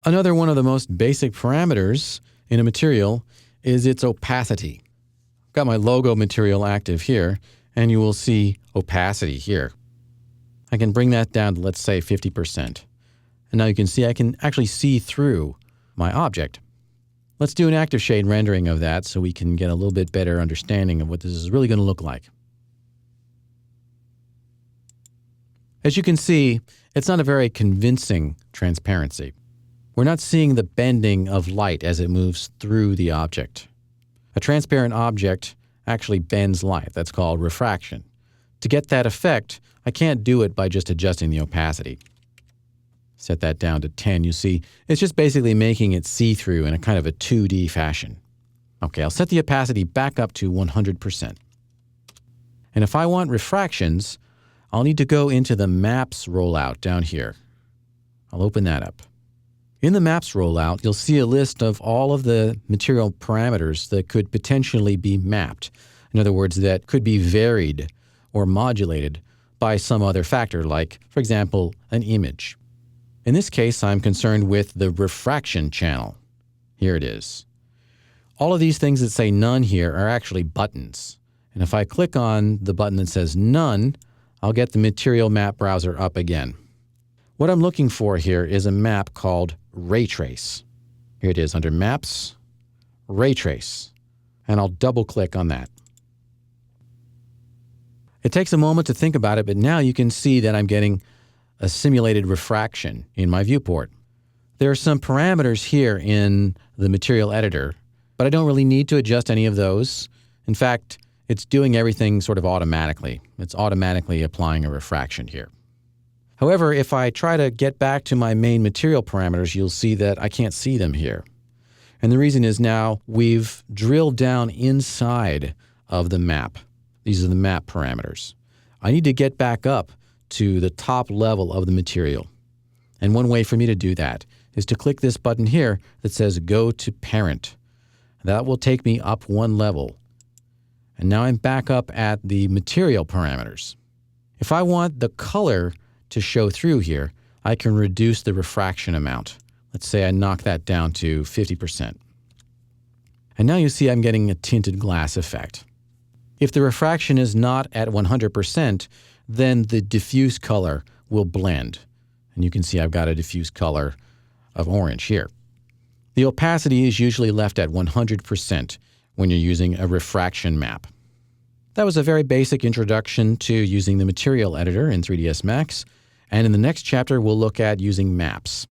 Another one of the most basic parameters in a material is its opacity. I've got my logo material active here, and you will see opacity here. I can bring that down to, let's say, 50%. And now you can see I can actually see through my object. Let's do an active shade rendering of that so we can get a little bit better understanding of what this is really going to look like. As you can see, it's not a very convincing transparency. We're not seeing the bending of light as it moves through the object. A transparent object actually bends light. That's called refraction. To get that effect, I can't do it by just adjusting the opacity. Set that down to 10. You see, it's just basically making it see-through in a kind of a 2D fashion. Okay, I'll set the opacity back up to 100%. And if I want refractions, I'll need to go into the Maps rollout down here. I'll open that up. In the Maps rollout, you'll see a list of all of the material parameters that could potentially be mapped. In other words, that could be varied or modulated by some other factor, like, for example, an image. In this case, I'm concerned with the refraction channel. Here it is. All of these things that say none here are actually buttons. And if I click on the button that says none, I'll get the material map browser up again. What I'm looking for here is a map called Ray Trace. Here it is under Maps, Ray Trace. And I'll double click on that. It takes a moment to think about it, but now you can see that I'm getting a simulated refraction in my viewport. There are some parameters here in the material editor, but I don't really need to adjust any of those. In fact, it's doing everything sort of automatically. It's automatically applying a refraction here. However, if I try to get back to my main material parameters, you'll see that I can't see them here. And the reason is now we've drilled down inside of the map. These are the map parameters. I need to get back up to the top level of the material. And one way for me to do that is to click this button here that says Go to Parent. That will take me up one level. And now I'm back up at the material parameters. If I want the color to show through here, I can reduce the refraction amount. Let's say I knock that down to 50%. And now you see I'm getting a tinted glass effect. If the refraction is not at 100%, then the diffuse color will blend. And you can see I've got a diffuse color of orange here. The opacity is usually left at 100% when you're using a refraction map. That was a very basic introduction to using the material editor in 3ds Max. And in the next chapter, we'll look at using maps.